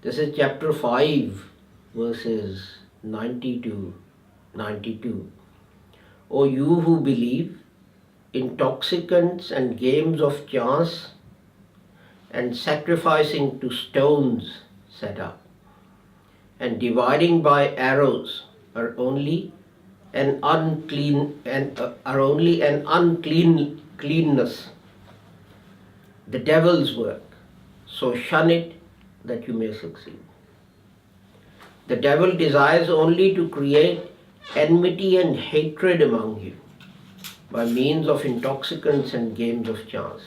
This is chapter 5, verses 90 to 92. O you who believe, intoxicants and games of chance and sacrificing to stones set up, and dividing by arrows are only an uncleanness, the devil's work. So shun it that you may succeed. The devil desires only to create enmity and hatred among you by means of intoxicants and games of chance,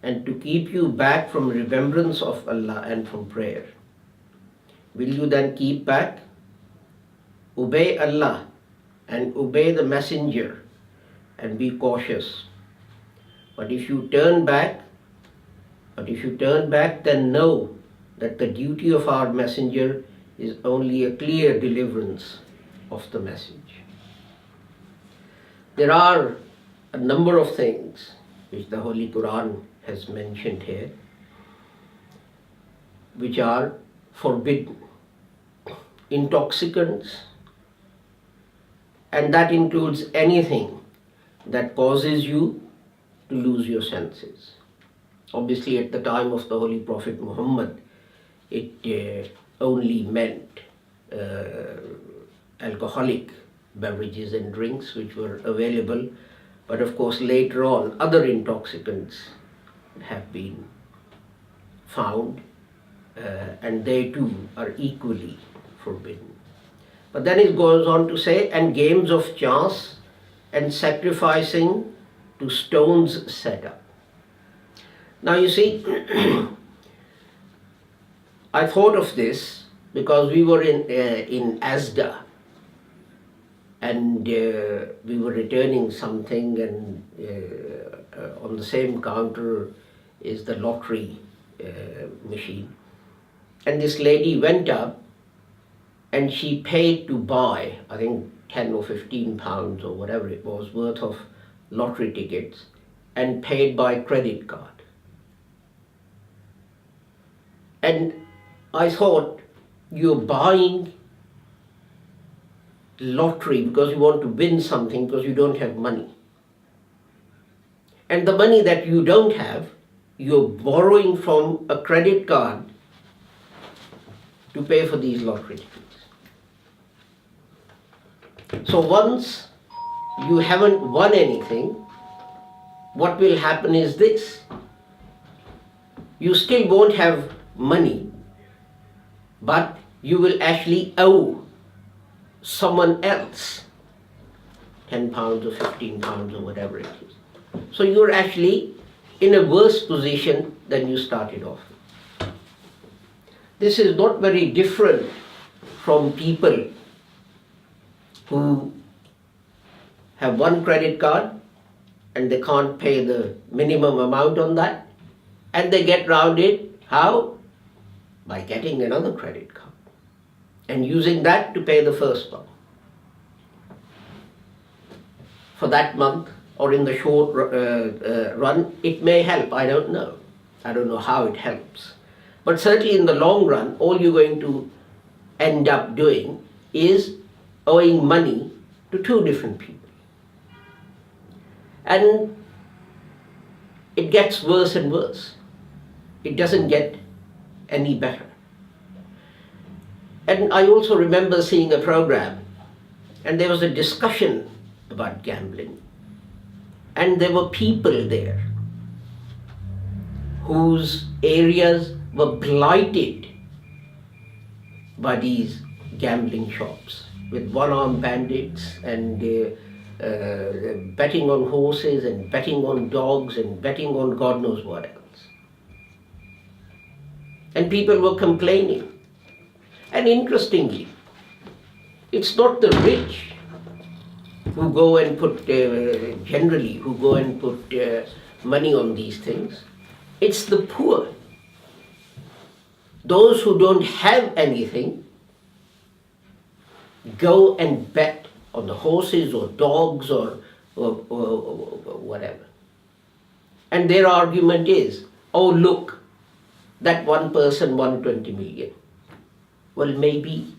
and to keep you back from remembrance of Allah and from prayer. Will you then keep back? Obey Allah and obey the Messenger and be cautious. But if you turn back, then know that the duty of our Messenger is only a clear deliverance of the message. There are a number of things which the Holy Quran has mentioned here which are forbidden. Intoxicants, and that includes anything that causes you to lose your senses. Obviously, at the time of the Holy Prophet Muhammad, it only meant alcoholic beverages and drinks which were available, but of course later on other intoxicants have been found, and they too are equally forbidden. But then it goes on to say, and games of chance and sacrificing to stones set up. Now you see, I thought of this because we were in Asda, and we were returning something, and on the same counter is the lottery machine. And this lady went up and she paid to buy, I think 10 or 15 pounds or whatever it was worth of lottery tickets, and paid by credit card. And I thought, you're buying lottery because you want to win something because you don't have money. And the money that you don't have, you're borrowing from a credit card to pay for these lottery tickets. So once you haven't won anything, what will happen is this. You still won't have money, but you will actually owe someone else 10 pounds or 15 pounds or whatever it is. So you're actually in a worse position than you started off with. This is not very different from people who have one credit card and they can't pay the minimum amount on that, and they get round it. How? By getting another credit card and using that to pay the first one. For that month or in the short run, it may help, I don't know. I don't know how it helps. But certainly in the long run, all you're going to end up doing is owing money to two different people. And it gets worse and worse. It doesn't get any better. And I also remember seeing a program, and there was a discussion about gambling. And there were people there whose areas were blighted by these gambling shops, with one-armed bandits and betting on horses and betting on dogs and betting on God knows what else. And people were complaining. And interestingly, it's not the rich who go and put, generally, who go and put money on these things. It's the poor. Those who don't have anything go and bet on the horses or dogs or whatever. And their argument is, oh look, that one person won 20 million. Well, maybe.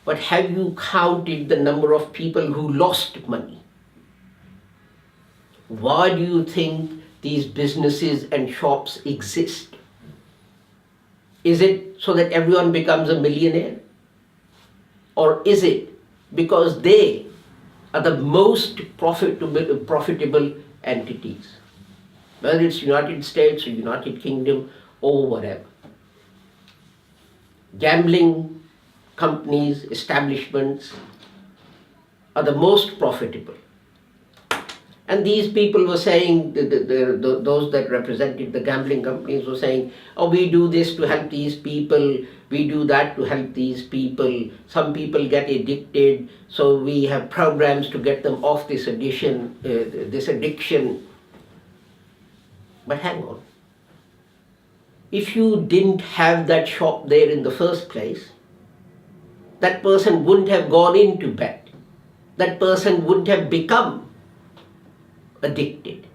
But have you counted the number of people who lost money? Why do you think these businesses and shops exist? Is it so that everyone becomes a millionaire? Or is it because they are the most profitable entities? Whether it's United States or United Kingdom or whatever. Gambling companies, establishments are the most profitable. And these people were saying, those that represented the gambling companies were saying, oh, we do this to help these people, we do that to help these people. Some people get addicted, so we have programs to get them off this addiction. But hang on. If you didn't have that shop there in the first place, that person wouldn't have gone into bet. That person wouldn't have become addicted.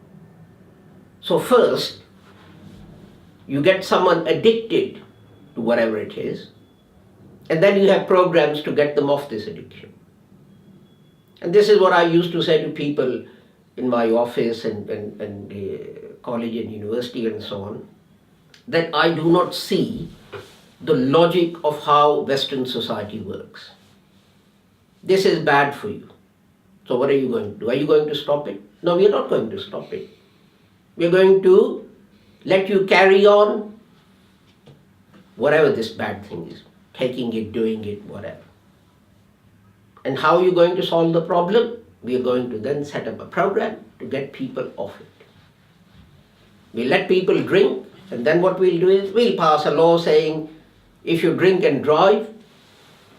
So first, you get someone addicted to whatever it is, and then you have programs to get them off this addiction. And this is what I used to say to people in my office and college and university and so on, that I do not see the logic of how Western society works. This is bad for you. So what are you going to do? Are you going to stop it? No, we are not going to stop it. We are going to let you carry on whatever this bad thing is. Taking it, doing it, whatever. And how are you going to solve the problem? We are going to then set up a program to get people off it. We let people drink, and then what we'll do is we'll pass a law saying if you drink and drive,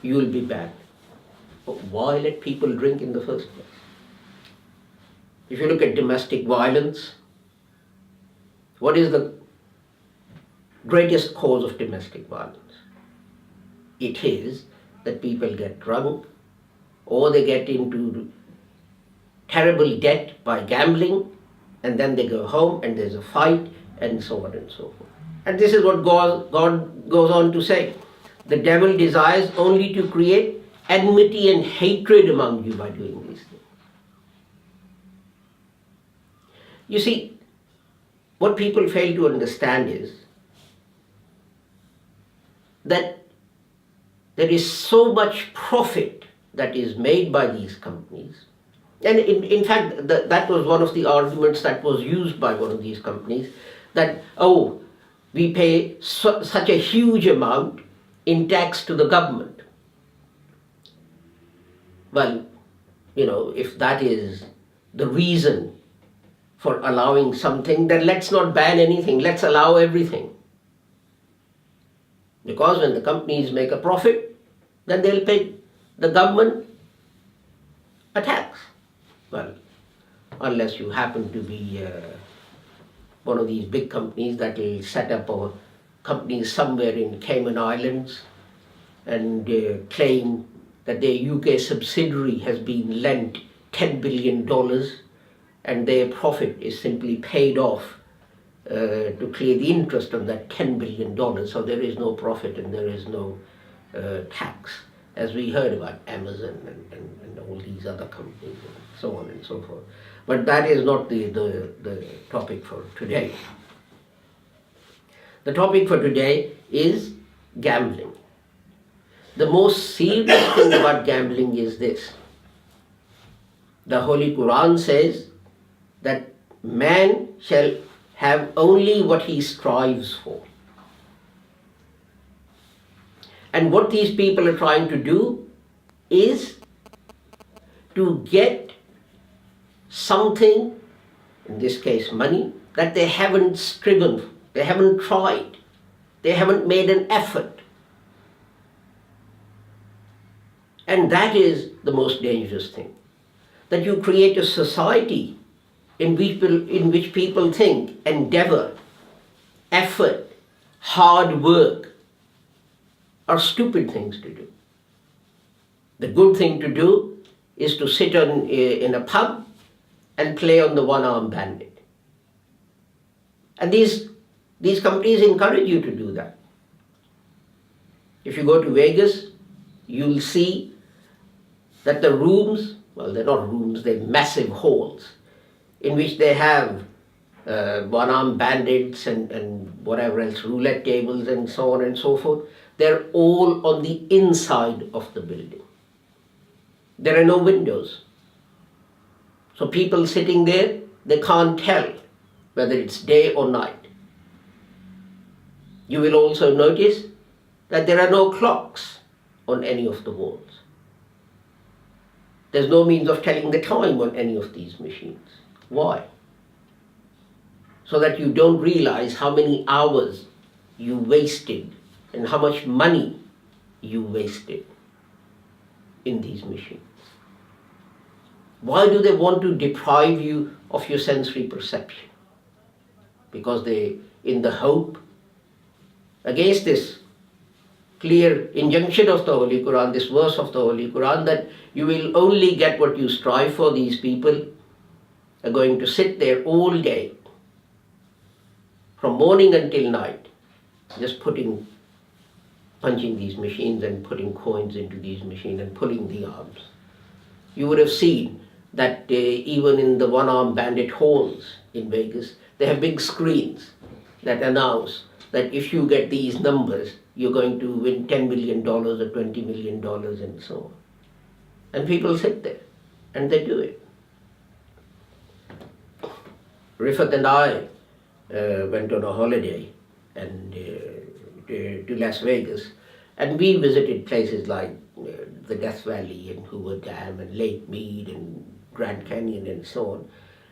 you will be banned. But why let people drink in the first place? If you look at domestic violence, what is the greatest cause of domestic violence? It is that people get drunk or they get into terrible debt by gambling, and then they go home and there's a fight and so on and so forth. And this is what God goes on to say. The devil desires only to create enmity and hatred among you by doing these things. You see, what people fail to understand is that there is so much profit that is made by these companies. And in fact, that was one of the arguments that was used by one of these companies, that, oh, we pay such a huge amount in tax to the government. Well, if that is the reason for allowing something, then let's not ban anything, let's allow everything. Because when the companies make a profit, then they'll pay the government a tax. Well, unless you happen to be one of these big companies that will set up a company somewhere in Cayman Islands and claim that their UK subsidiary has been lent $10 billion and their profit is simply paid off to clear the interest on that $10 billion. So there is no profit and there is no tax, as we heard about Amazon and all these other companies and so on and so forth. But that is not the topic for today. The topic for today is gambling. The most serious thing about gambling is this. The Holy Quran says that man shall have only what he strives for. And what these people are trying to do is to get something, in this case money, that they haven't striven, they haven't tried, they haven't made an effort. And that is the most dangerous thing. That you create a society in which people think endeavor, effort, hard work are stupid things to do. The good thing to do is to sit in a pub and play on the one-armed bandit. And these These companies encourage you to do that. If you go to Vegas, you'll see that the rooms, well, they're not rooms, they're massive halls in which they have one-armed bandits and whatever else, roulette tables and so on and so forth. They're all on the inside of the building. There are no windows. So people sitting there, they can't tell whether it's day or night. You will also notice that there are no clocks on any of the walls. There's no means of telling the time on any of these machines. Why? So that you don't realize how many hours you wasted and how much money you wasted in these machines. Why do they want to deprive you of your sensory perception? Because they, in the hope, against this clear injunction of the Holy Quran, this verse of the Holy Quran, that you will only get what you strive for. These people are going to sit there all day, from morning until night, just punching these machines and putting coins into these machines and pulling the arms. You would have seen that even in the one-armed bandit halls in Vegas, they have big screens that announce that if you get these numbers, you're going to win $10 million or $20 million and so on. And people sit there and they do it. Rifat and I went on a holiday and to Las Vegas, and we visited places like the Death Valley and Hoover Dam and Lake Mead and Grand Canyon and so on.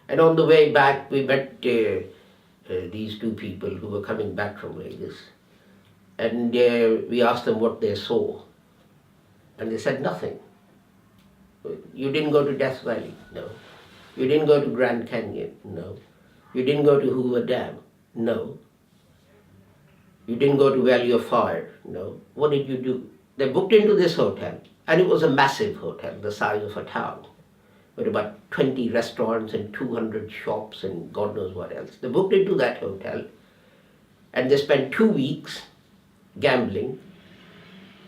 And on the way back, we met these two people who were coming back from Vegas. And we asked them what they saw. And they said nothing. You didn't go to Death Valley? No. You didn't go to Grand Canyon? No. You didn't go to Hoover Dam? No. You didn't go to Valley of Fire? No. What did you do? They booked into this hotel, and it was a massive hotel, the size of a town, with about 20 restaurants and 200 shops and God knows what else. They booked into that hotel, and they spent 2 weeks gambling,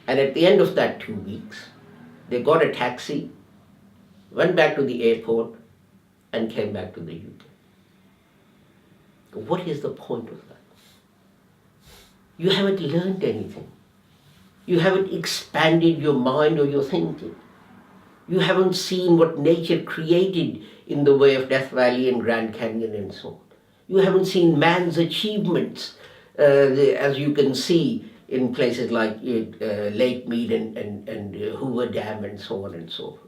and at the end of that 2 weeks, they got a taxi, went back to the airport, and came back to the UK. What is the point of that? You haven't learned anything. You haven't expanded your mind or your thinking. You haven't seen what nature created in the way of Death Valley and Grand Canyon and so on. You haven't seen man's achievements, as you can see in places like Lake Mead and Hoover Dam and so on and so forth.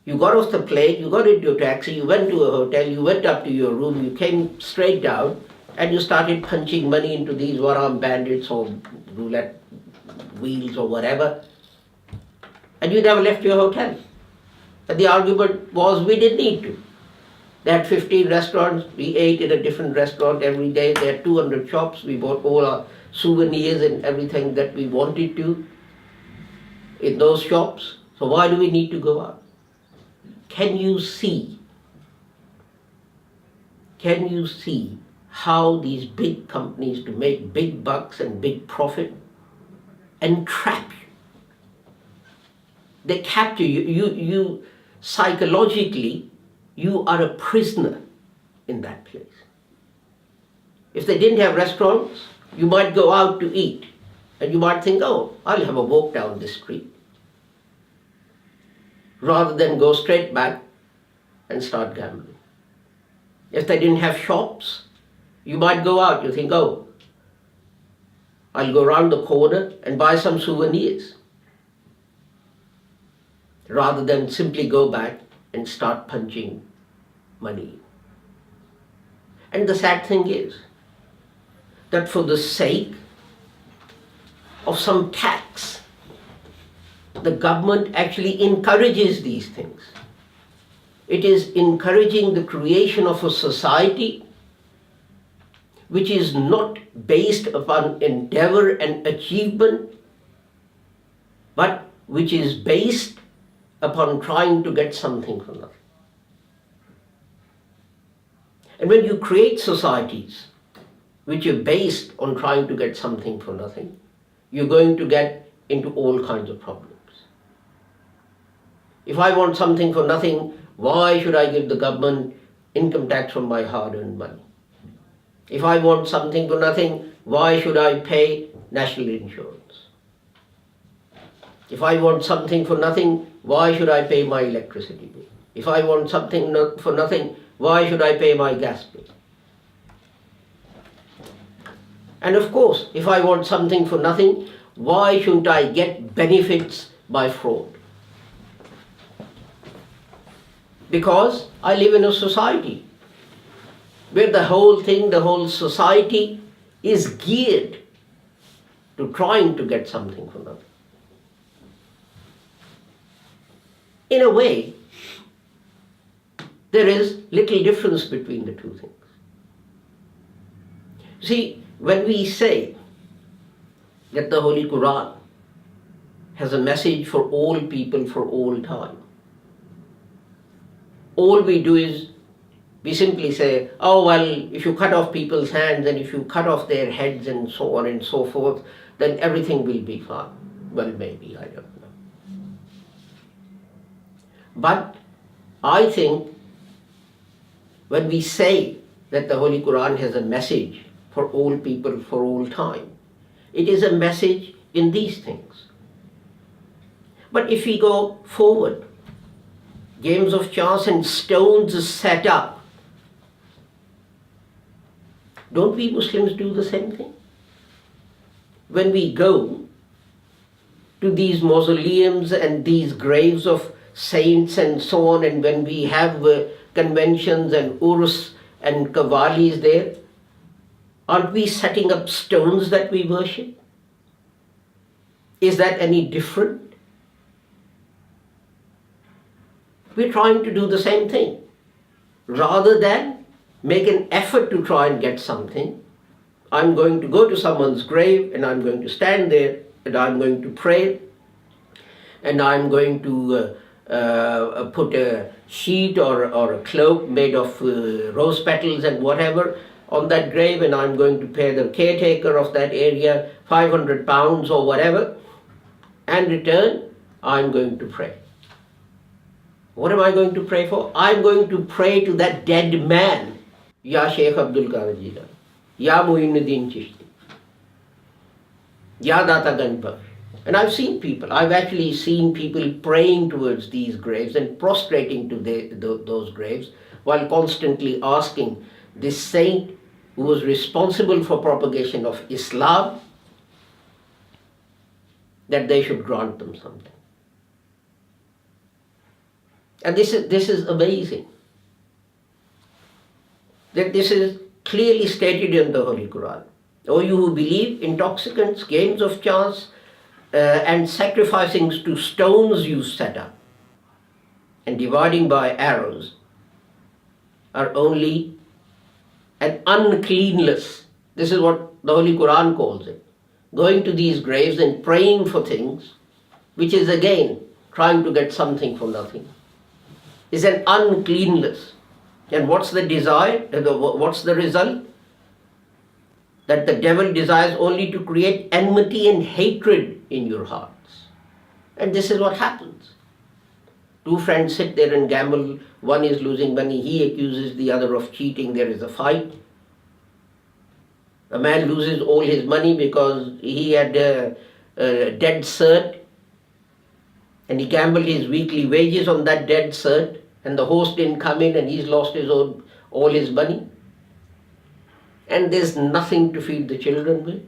You got off the plane, you got into a taxi, you went to a hotel, you went up to your room, you came straight down, and you started punching money into these one-armed bandits or roulette wheels or whatever, and you never left your hotel. And the argument was, we didn't need to. They had 15 restaurants, we ate in a different restaurant every day, they had 200 shops, we bought all our souvenirs and everything that we wanted to in those shops, so why do we need to go out? Can you see how these big companies to make big bucks and big profit entrap you? They capture you. You psychologically, you are a prisoner in that place. If they didn't have restaurants, you might go out to eat and you might think, oh, I'll have a walk down the street, rather than go straight back and start gambling. If they didn't have shops, you might go out, you think, oh, I'll go around the corner and buy some souvenirs, rather than simply go back and start punching money. And the sad thing is that for the sake of some tax, the government actually encourages these things. It is encouraging the creation of a society which is not based upon endeavor and achievement, but which is based upon trying to get something for nothing. And when you create societies which are based on trying to get something for nothing, you're going to get into all kinds of problems. If I want something for nothing, why should I give the government income tax from my hard-earned money? If I want something for nothing, why should I pay national insurance? If I want something for nothing, why should I pay my electricity bill? If I want something for nothing, why should I pay my gas bill? And of course, if I want something for nothing, why shouldn't I get benefits by fraud? Because I live in a society where the whole society is geared to trying to get something for nothing. In a way, there is little difference between the two things. See, when we say that the Holy Quran has a message for all people for all time, all we do is we simply say, oh well, if you cut off people's hands and if you cut off their heads and so on and so forth, then everything will be fine. Well, maybe, I don't know. But I think when we say that the Holy Quran has a message for all people for all time, it is a message in these things. But if we go forward, games of chance and stones set up, don't we Muslims do the same thing? When we go to these mausoleums and these graves of saints and so on, and when we have conventions and urus and kavalis there, aren't we setting up stones that we worship? Is that any different? We're trying to do the same thing. Rather than make an effort to try and get something, I'm going to go to someone's grave and I'm going to stand there and I'm going to pray and I'm going to put a sheet or a cloak made of rose petals and whatever on that grave, and I'm going to pay the caretaker of that area £500 or whatever, and return I'm going to pray. What am I going to pray for? I'm going to pray to that dead man. Ya Sheikh Abdul Qadir Jilani, Ya Muinuddin Chishti, Ya Data Ganj. And I've actually seen people praying towards these graves and prostrating to those graves while constantly asking this saint who was responsible for propagation of Islam that they should grant them something. And this is amazing. That this is clearly stated in the Holy Quran. O you who believe, intoxicants, games of chance, and sacrificing to stones you set up, and dividing by arrows, are only an uncleanness. This is what the Holy Quran calls it. Going to these graves and praying for things, which is again trying to get something for nothing, is an uncleanness. And what's the desire? What's the result? That the devil desires only to create enmity and hatred in your hearts. And this is what happens. Two friends sit there and gamble. One is losing money. He accuses the other of cheating. There is a fight. A man loses all his money because he had a dead cert, and he gambled his weekly wages on that dead cert, and the host didn't come in and he's lost all his money. And there's nothing to feed the children with.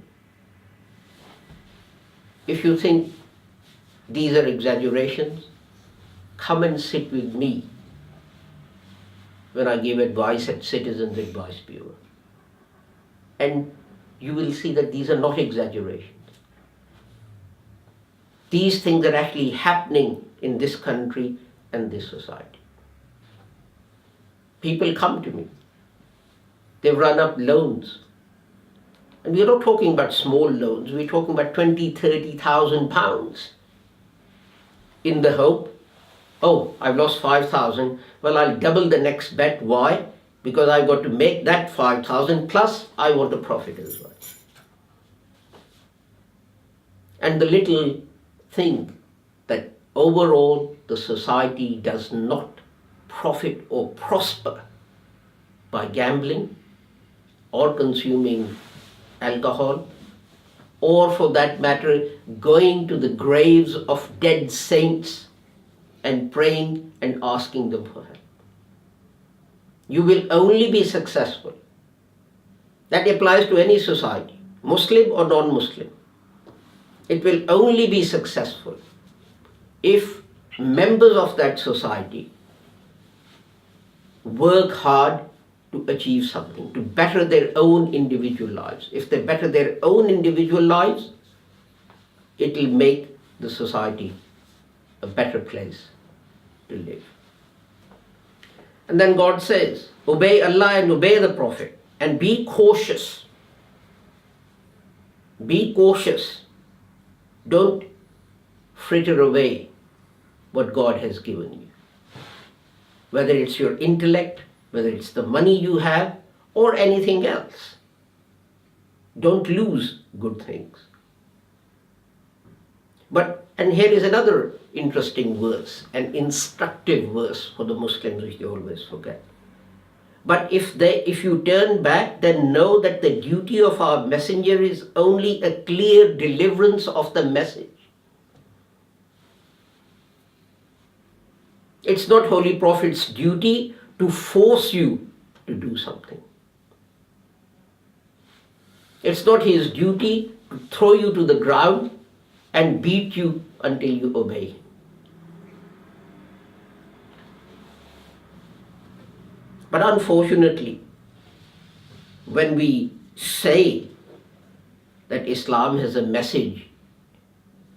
If you think these are exaggerations, come and sit with me when I give advice at Citizens Advice Bureau. And you will see that these are not exaggerations. These things are actually happening in this country and this society. People come to me. They've run up loans. And we're not talking about small loans. We're talking about 20,000, 30,000 pounds. In the hope, oh, I've lost 5,000. Well, I'll double the next bet. Why? because I got to make that 5,000 plus I want a profit as well. And the little thing that overall the society does not profit or prosper by gambling or consuming alcohol, or for that matter going to the graves of dead saints and praying and asking them for help. You will only be successful. That applies to any society, Muslim or non-Muslim. It will only be successful if members of that society work hard to achieve something, to better their own individual lives. If they better their own individual lives, it will make the society a better place to live. And then God says, obey Allah and obey the Prophet and be cautious. Be cautious. Don't fritter away what God has given you. Whether it's your intellect, whether it's the money you have, or anything else. Don't lose good things. And here is another interesting verse, an instructive verse for the Muslims which they always forget. But if you turn back, then know that the duty of our messenger is only a clear deliverance of the message. It's not Holy Prophet's duty to force you to do something. It's not his duty to throw you to the ground and beat you until you obey him. But unfortunately, when we say that Islam has a message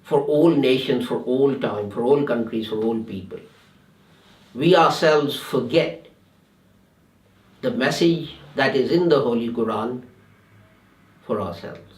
for all nations, for all time, for all countries, for all people, we ourselves forget the message that is in the Holy Quran for ourselves.